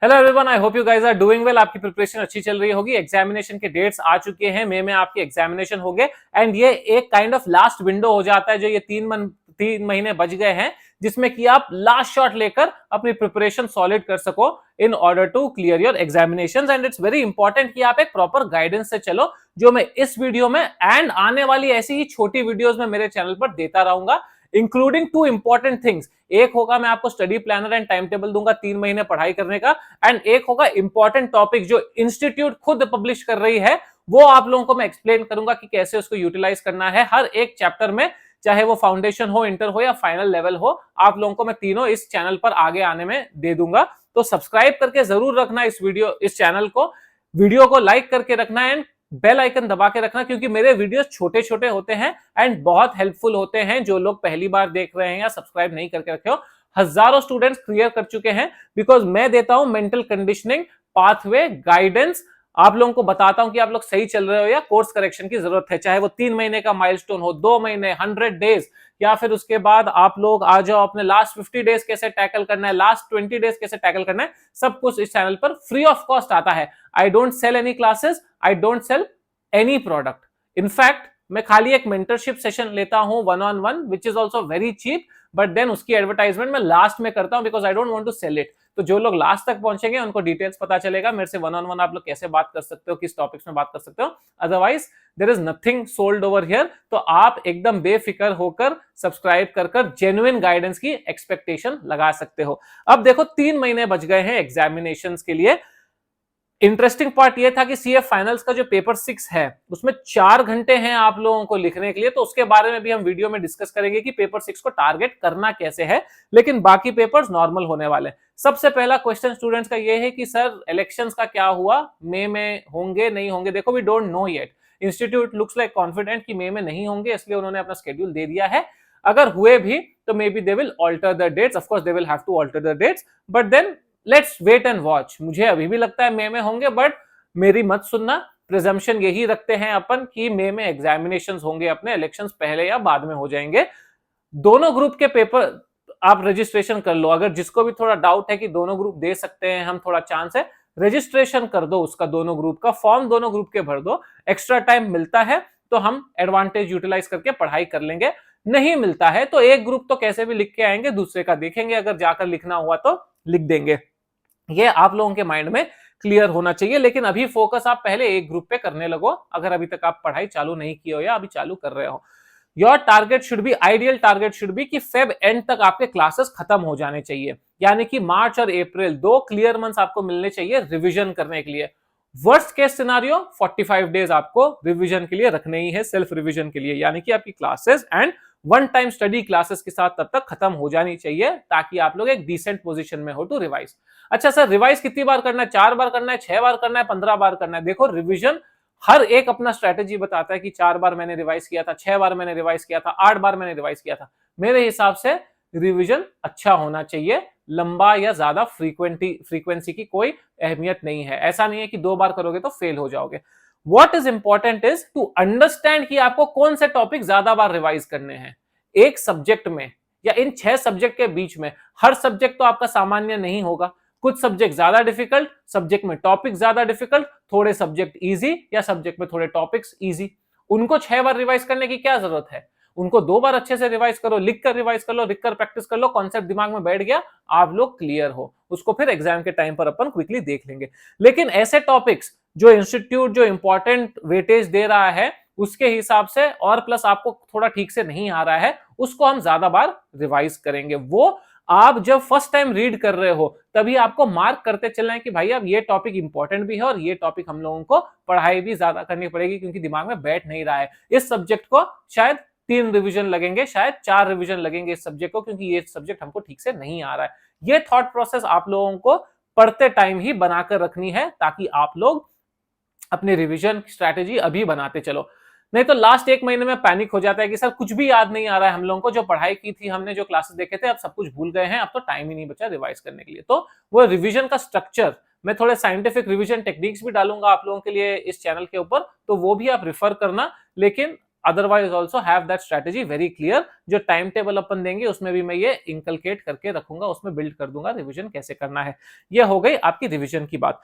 Hello everyone, I hope you guys are doing well. आपकी preparation अच्छी चल रही होगी। एग्जामिनेशन के डेट्स आ चुके हैं, मई में आपके एग्जामिनेशन हो गए एंड ये एक काइंड ऑफ लास्ट विंडो हो जाता है जो ये 3 महीने बच गए हैं, जिसमें कि आप लास्ट शॉट लेकर अपनी प्रिपरेशन सॉलिड कर सको in order to clear your examinations. And it's very important कि आप एक प्रॉपर गाइडेंस से चलो, जो मैं इस वीडियो में एंड आने वाली ऐसी ही छोटी वीडियोस में मेरे चैनल पर देता रहूंगा, इंक्लूडिंग 2 इंपॉर्टेंट थिंग्स। एक होगा मैं आपको study planner and time table दूंगा 3 महीने पढ़ाई करने का, एंड एक होगा इंपॉर्टेंट टॉपिक जो इंस्टीट्यूट खुद पब्लिश कर रही है, वो आप लोगों को मैं एक्सप्लेन करूंगा कि कैसे उसको यूटिलाइज करना है हर एक चैप्टर में, चाहे वो फाउंडेशन हो, इंटर हो या फाइनल लेवल हो। आप लोगों को मैं तीनों इस चैनल पर आगे आने में दे दूंगा। तो सब्सक्राइब करके जरूर रखना इस चैनल को, वीडियो को लाइक करके रखना एंड बेल आइकन दबा के रखना, क्योंकि मेरे वीडियोस छोटे छोटे होते हैं एंड बहुत हेल्पफुल होते हैं। जो लोग पहली बार देख रहे हैं या सब्सक्राइब नहीं करके रखे हो, हजारों स्टूडेंट्स क्लियर कर चुके हैं, बिकॉज मैं देता हूं मेंटल कंडीशनिंग, पाथवे, गाइडेंस। आप लोगों को बताता हूं कि आप लोग सही चल रहे हो या कोर्स करेक्शन की जरूरत है, चाहे वो 3 महीने का माइलस्टोन हो, 2 महीने, 100 डेज, या फिर उसके बाद आप लोग आ जाओ अपने लास्ट 50 डेज कैसे टैकल करना है, लास्ट 20 डेज कैसे टैकल करना है, सब कुछ इस चैनल पर फ्री ऑफ कॉस्ट आता है। I don't sell any classes, I don't sell any product. In fact मैं खाली एक मेंटरशिप सेशन लेता हूं 1-on-1, which is also very cheap, but then उसकी एडवर्टाइजमेंट मैं लास्ट में करता हूं because I don't want to sell it. तो जो लोग लास्ट तक पहुंचेंगे उनको डिटेल्स पता चलेगा मेरे से 1-on-1 आप लोग कैसे बात कर सकते हो, किस टॉपिक्स में बात कर सकते हो। Otherwise there is nothing sold over here. तो आप एकदम बेफिक्र होकर सब्सक्राइब कर जेन्युइन गाइडेंस की एक्सपेक्टेशन लगा सकते हो। अब देखो 3 महीने बच गए हैं एग्जामिनेशंस के लिए। इंटरेस्टिंग पार्ट ये था कि सीए फाइनल्स का जो पेपर 6 है उसमें 4 घंटे हैं आप लोगों को लिखने के लिए, तो उसके बारे में भी हम वीडियो में डिस्कस करेंगे कि पेपर 6 को टारगेट करना कैसे है, लेकिन बाकी पेपर्स नॉर्मल होने वाले हैं। सबसे पहला क्वेश्चन स्टूडेंट्स का ये है कि सर इलेक्शंस का क्या हुआ, मई में होंगे नहीं होंगे? देखो we don't know yet. Institute looks like confident कि मई में नहीं होंगे, इसलिए उन्होंने अपना शेड्यूल दे दिया है। अगर हुए भी तो maybe they will alter the dates, of course they will have to alter the dates, but then let's wait and watch. मुझे अभी भी लगता है मई में होंगे, बट मेरी मत सुनना, प्रिजम्पशन यही रखते हैं अपन कि मई में एग्जामिनेशंस होंगे, अपने इलेक्शंस पहले या बाद में हो जाएंगे। दोनों ग्रुप के पेपर आप रजिस्ट्रेशन कर लो। अगर जिसको भी थोड़ा डाउट है कि दोनों ग्रुप दे सकते हैं हम, थोड़ा चांस है, रजिस्ट्रेशन कर दो उसका, दोनों ग्रुप का फॉर्म दोनों ग्रुप के भर दो। एक्स्ट्रा टाइम मिलता है तो हम एडवांटेज यूटिलाइज करके पढ़ाई कर लेंगे, नहीं मिलता है तो एक ग्रुप तो कैसे भी लिख के आएंगे, दूसरे का देखेंगे, अगर जाकर लिखना हुआ तो लिख देंगे। ये आप लोगों के माइंड में क्लियर होना चाहिए। लेकिन अभी फोकस आप पहले एक ग्रुप पे करने लगो, अगर अभी तक आप पढ़ाई चालू नहीं की हो या अभी चालू कर रहे हो। Your target should be, ideal target should be कि फेब एंड तक आपके क्लासेस खत्म हो जाने चाहिए, यानी कि मार्च और अप्रैल 2 क्लियर मंथ्स आपको मिलने चाहिए रिवीजन करने के लिए। वर्स्ट केस सिनारियो 45 डेज आपको रिवीजन के लिए रखने ही है, सेल्फ रिवीजन के लिए, यानी कि आपकी classes and one time study classes के साथ तब तक खत्म हो जानी चाहिए, ताकि आप लोग एक डिसेंट पोजीशन में हो टू रिवाइज। अच्छा सर, रिवाइज कितनी बार करना है? 4 बार करना है, 6 बार करना है, 15 बार करना है? देखो रिवीजन हर एक अपना स्ट्रेटेजी बताता है कि 4 बार मैंने रिवाइज किया था, 6 बार मैंने रिवाइज किया था, 8 बार मैंने रिवाइज किया था। मेरे हिसाब से रिवीजन अच्छा होना चाहिए, लंबा या ज्यादा फ्रीक्वेंसी की कोई अहमियत नहीं है। ऐसा नहीं है कि 2 बार करोगे तो फेल हो जाओगे। What is important is to understand कि आपको कौन से टॉपिक ज्यादा बार रिवाइज करने हैं एक सब्जेक्ट में या इन 6 सब्जेक्ट के बीच में। हर सब्जेक्ट तो आपका सामान्य नहीं होगा, कुछ सब्जेक्ट ज्यादा डिफिकल्ट, सब्जेक्ट में टॉपिक ज्यादा डिफिकल्ट, थोड़े सब्जेक्ट इजी या सब्जेक्ट में थोड़े टॉपिक्स इजी। उनको 6 बार रिवाइज करने की क्या जरूरत है? उनको 2 बार अच्छे से रिवाइज करो, लिख कर रिवाइज कर लो, लिख कर प्रैक्टिस कर लो, कॉन्सेप्ट दिमाग में बैठ गया, आप लोग क्लियर हो, उसको फिर एग्जाम के टाइम पर अपन क्विकली देख लेंगे। लेकिन ऐसे टॉपिक्स जो इंस्टीट्यूट जो इंपॉर्टेंट वेटेज दे रहा है उसके हिसाब से, और प्लस आपको थोड़ा ठीक से नहीं आ रहा है, उसको हम ज्यादा बार रिवाइज करेंगे। वो आप जब फर्स्ट टाइम रीड कर रहे हो तभी आपको मार्क करते चलना है कि भाई अब ये टॉपिक इंपॉर्टेंट भी है और ये टॉपिक हम लोगों को पढ़ाई भी ज्यादा करनी पड़ेगी, क्योंकि दिमाग में बैठ नहीं रहा है। इस सब्जेक्ट को शायद 3 रिवीजन लगेंगे, शायद 4 रिवीजन लगेंगे इस सब्जेक्ट को, क्योंकि ये सब्जेक्ट हमको ठीक से नहीं आ रहा है। ये थॉट प्रोसेस आप लोगों को पढ़ते टाइम ही बनाकर रखनी है, ताकि आप लोग अपने रिवीजन स्ट्रैटेजी अभी बनाते चलो। नहीं तो लास्ट 1 महीने में पैनिक हो जाता है कि सर कुछ भी याद नहीं आ रहा है हम लोगों को, जो पढ़ाई की थी हमने, जो क्लासेस देखे थे, अब सब कुछ भूल गए हैं, अब तो टाइम ही नहीं बचा रिवाइज करने के लिए। तो वो रिवीजन का स्ट्रक्चर, मैं थोड़े साइंटिफिक रिवीजन टेक्निक्स भी डालूंगा आप लोगों के लिए इस चैनल के ऊपर, तो वो भी आप रिफर करना। लेकिन otherwise also have that strategy very clear. जो टाइम टेबल अपन देंगे उसमें भी मैं ये इंकलकेट करके रखूंगा, उसमें बिल्ड कर दूंगा रिविजन कैसे करना है। ये हो गई आपकी रिविजन की बात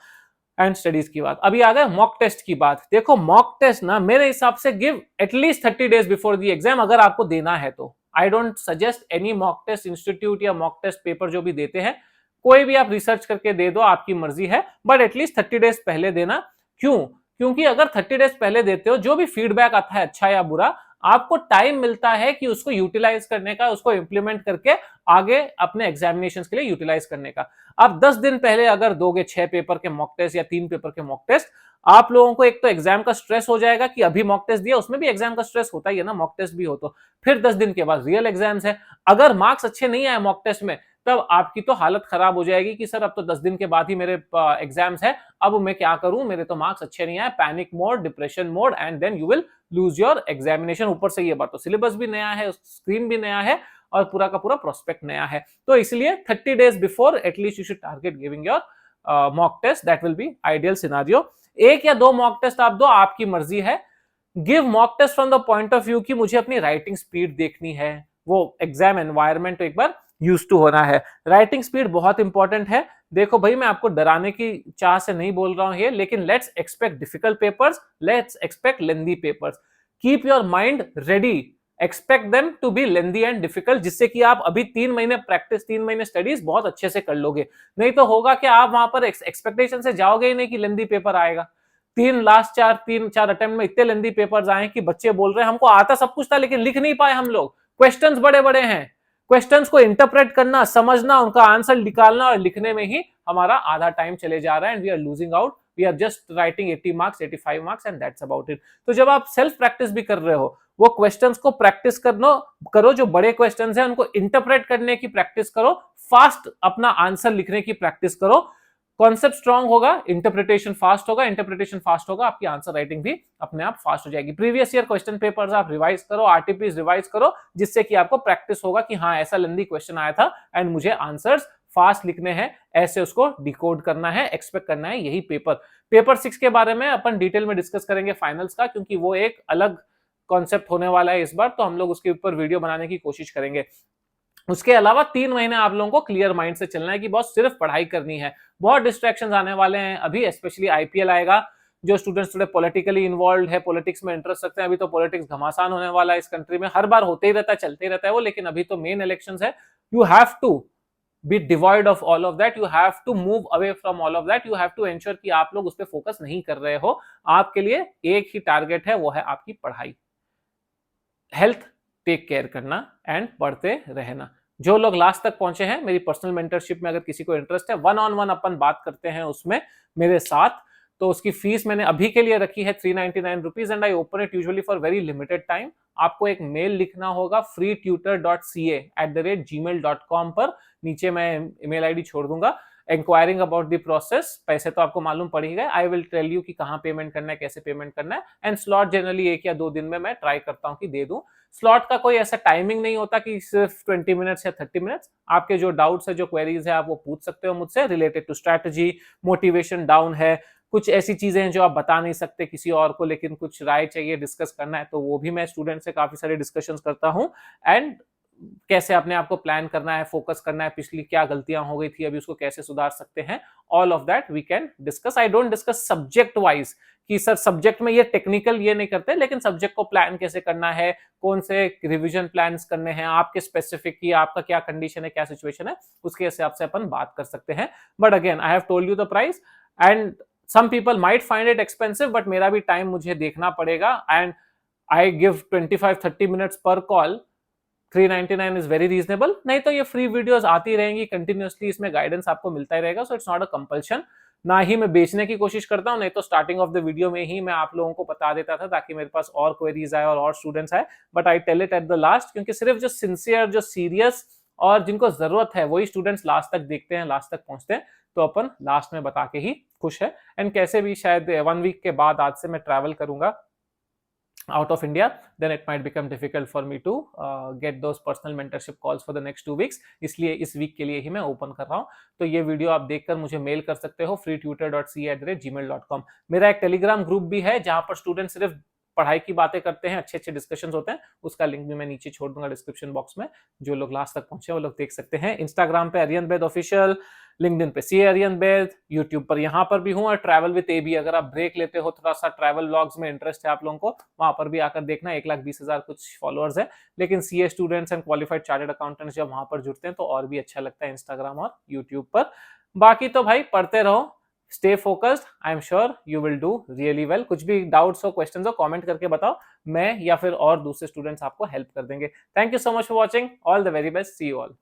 एंड स्टडीज की बात। अभी आ गए मॉक टेस्ट की बात। देखो मॉक टेस्ट ना मेरे हिसाब से give at least 30 days before the exam अगर आपको देना है तो। I don't suggest any mock test institute या मॉक टेस्ट पेपर जो भी देते हैं, कोई भी आप रिसर्च करके दे दो, आपकी मर्जी है, बट एटलीस्ट 30 डेज पहले देना। क्यों? क्योंकि अगर 30 डेज पहले देते हो, जो भी फीडबैक आता है अच्छा या बुरा, आपको टाइम मिलता है कि उसको यूटिलाइज करने का, उसको इंप्लीमेंट करके आगे अपने एग्जामिनेशंस के लिए यूटिलाइज करने का। अब 10 दिन पहले अगर दोगे 6 पेपर के मॉक टेस्ट या 3 पेपर के मॉक टेस्ट, आप लोगों को एक तो एग्जाम का स्ट्रेस हो जाएगा कि अभी मॉक टेस्ट दिया, उसमें भी एग्जाम का स्ट्रेस होता ही है ना, मॉक टेस्ट भी हो तो। फिर 10 दिन के बाद रियल एग्जाम्स है, अगर मार्क्स अच्छे नहीं आए मॉक टेस्ट में, तब आपकी तो हालत खराब हो जाएगी कि सर अब तो 10 दिन के बाद ही मेरे एग्जाम्स है, अब मैं क्या करूं, मेरे तो मार्क्स अच्छे नहीं आए, panic mode, depression mode, and then you will lose your examination. ऊपर से ये बात तो सिलेबस भी नया है, स्क्रीन भी नया है, और पूरा का पूरा प्रोस्पेक्ट नया है। तो इसलिए 30 days before at least you should target giving your mock test, that will be ideal scenario. 1 या 2 मॉक टेस्ट आप दो, आपकी मर्जी है। Give mock test from the point of view कि मुझे अपनी राइटिंग स्पीड देखनी है, वो एग्जाम एनवायरमेंट एक बार यूज टू होना है। राइटिंग स्पीड बहुत इंपॉर्टेंट है। देखो भाई, मैं आपको डराने की चाह से नहीं बोल रहा हूं ये, लेकिन let's expect difficult papers, let's expect lengthy papers. Keep your mind ready, expect them to be lengthy and difficult, जिससे कि आप अभी 3 महीने प्रैक्टिस, 3 महीने स्टडीज बहुत अच्छे से कर लोगे। नहीं तो होगा कि आप वहां पर एक्सपेक्टेशन से जाओगे ही नहीं कि लेंथी पेपर आएगा। 3 4 अटेम्प्ट में इतने लेंथी पेपर्स आए कि बच्चे बोल रहे हैं हमको आता सब कुछ था लेकिन लिख नहीं पाए हम लोग, क्वेश्चंस बड़े बड़े हैं। क्वेश्चंस को इंटरप्रेट करना, समझना, उनका आंसर निकालना और लिखने में ही हमारा आधा टाइम चले जा रहा है, and we are losing out, we are just writing 80 marks 85 marks and that's about it. तो जब आप सेल्फ प्रैक्टिस भी कर रहे हो, वो क्वेश्चंस को प्रैक्टिस करो, जो बड़े क्वेश्चंस हैं उनको इंटरप्रेट करने की प्रैक्टिस करो, फास्ट अपना आंसर लिखने की प्रैक्टिस करो। कॉन्सेप्ट स्ट्रांग होगा, इंटरप्रिटेशन फास्ट होगा, इंटरप्रिटेशन फास्ट होगा, आपकी आंसर राइटिंग भी अपने आप फास्ट हो जाएगी। प्रीवियस ईयर क्वेश्चन पेपर्स आप रिवाइज करो, आरटीपीज रिवाइज करो, जिससे कि आपको प्रैक्टिस होगा कि हाँ ऐसा लेंथी क्वेश्चन आया था एंड मुझे आंसर्स फास्ट लिखने हैं, ऐसे उसको डिकोड करना है, एक्सपेक्ट करना है। यही पेपर 6 के बारे में अपन डिटेल में डिस्कस करेंगे फाइनल्स का, क्योंकि वो एक अलग कॉन्सेप्ट होने वाला है इस बार, तो हम लोग उसके ऊपर वीडियो बनाने की कोशिश करेंगे। उसके अलावा 3 महीने आप लोगों को क्लियर माइंड से चलना है कि बस सिर्फ पढ़ाई करनी है। बहुत डिस्ट्रैक्शंस आने वाले हैं अभी, स्पेशली आईपीएल आएगा। जो स्टूडेंट्स थोड़े पॉलिटिकली इन्वॉल्व है, पॉलिटिक्स में इंटरेस्ट रखते हैं, अभी तो पॉलिटिक्स घमासान होने वाला है इस कंट्री में, हर बार होते ही रहता है, चलते ही रहता है वो, लेकिन अभी तो मेन इलेक्शंस है। You have to be devoid of all of that, you have to move away from all of that, you have to ensure कि आप लोग उस पर फोकस नहीं कर रहे हो। आपके लिए एक ही टारगेट है, वो है आपकी पढ़ाई, हेल्थ टेक केयर करना एंड पढ़ते रहना। जो लोग लास्ट तक पहुंचे हैं, मेरी पर्सनल मेंटरशिप में अगर किसी को इंटरेस्ट है, 1-on-1 अपन बात करते हैं उसमें मेरे साथ, तो उसकी फीस मैंने अभी के लिए रखी है 399 rupees and I open it usually for very limited time. आपको एक मेल लिखना होगा freetutor.ca@gmail.com पर, नीचे मैं ईमेल आईडी छोड़ दूंगा। इंक्वायरिंग अबाउट द प्रोसेस, पैसे तो आपको मालूम पड़ ही गए, आई विल टेल यू कि कहां पेमेंट करना है, कैसे पेमेंट करना है, एंड स्लॉट जनरली 1 या 2 दिन में मैं ट्राई करता हूं कि दे दूं। स्लॉट का कोई ऐसा टाइमिंग नहीं होता कि सिर्फ 20 मिनट्स या 30 मिनट्स। आपके जो डाउट्स है, जो क्वेरीज है, आप वो पूछ सकते हो मुझसे related to strategy, motivation down है, कुछ ऐसी चीजें हैं जो आप बता नहीं सकते किसी और को, लेकिन कुछ राय चाहिए, डिस्कस करना है, तो वो भी मैं स्टूडेंट से काफी सारे डिस्कशंस करता हूं। एंड कैसे अपने आप को प्लान करना है, फोकस करना है, पिछली क्या गलतियां हो गई थी, अभी उसको कैसे सुधार सकते हैं, all of that we can discuss. I don't discuss subject wise कि सर सब्जेक्ट में ये टेक्निकल ये नहीं करते, लेकिन सब्जेक्ट को प्लान कैसे करना है, कौन से रिवीजन प्लान्स करने हैं, आपके स्पेसिफिक की आपका क्या कंडीशन है, क्या सिचुएशन है, उसके हिसाब से अपन बात कर सकते हैं। But again I have told you the price, and some people might find it expensive, but मेरा भी टाइम मुझे देखना पड़ेगा, एंड आई गिव 25-30 मिनट्स पर कॉल। 399 is very reasonable. नहीं तो ये फ्री वीडियोस आती रहेंगी कंटिन्यूअसली, इसमें गाइडेंस आपको मिलता ही रहेगा, so it's not a compulsion. ना ही मैं बेचने की कोशिश करता हूं, नहीं तो स्टार्टिंग ऑफ द वीडियो में ही मैं आप लोगों को बता देता था ताकि मेरे पास और क्वेरीज आए और स्टूडेंट्स आए, but I tell it at the last, क्योंकि सिर्फ जो सिंसियर, जो सीरियस और जिनको जरूरत है वही स्टूडेंट्स लास्ट तक देखते हैं, लास्ट तक पहुंचते हैं। तो अपन लास्ट में बता के ही खुश है। एंड कैसे भी शायद 1 वीक के बाद आज से मैं ट्रैवल करूंगा out of India, then it might become difficult for me to get those personal mentorship calls for the next 2 weeks. इसलिए इस वीक के लिए ही मैं ओपन कर रहा हूँ। तो ये वीडियो आप देखकर मुझे मेल कर सकते हो freetutor.ca@gmail.com। मेरा एक टेलीग्राम ग्रुप भी है जहां पर स्टूडेंट सिर्फ पढ़ाई की बातें करते हैं, अच्छे अच्छे डिस्कशन होते हैं, उसका लिंक भी मैं नीचे छोड़ दूंगा डिस्क्रिप्शन बॉक्स में। जो लोग लास्ट तक पहुंचे वो लोग देख सकते हैं। इंस्टाग्राम पे आर्यन वैद ऑफिशियल, लिंक्डइन पे सी आर्यन वैद, यूट्यूब पर यहाँ पर भी हूँ, और ट्रैवल विद एबी, अगर आप ब्रेक लेते हो, थोड़ा सा ट्रैवल व्लॉग्स में इंटरेस्ट है आप लोगों को, वहां पर भी आकर देखना। 1,20,000 कुछ फॉलोअर्स है, लेकिन CA students and qualified chartered accountants जब वहां पर जुड़ते हैं तो और भी अच्छा लगता है इंस्टाग्राम और यूट्यूब पर। बाकी तो भाई पढ़ते रहो, stay focused, I am sure you will do really well. कुछ भी डाउट्स हो, क्वेश्चंस हो, कमेंट करके बताओ, मैं या फिर और दूसरे स्टूडेंट्स आपको हेल्प कर देंगे। Thank you so much for watching, all the very best, see you all.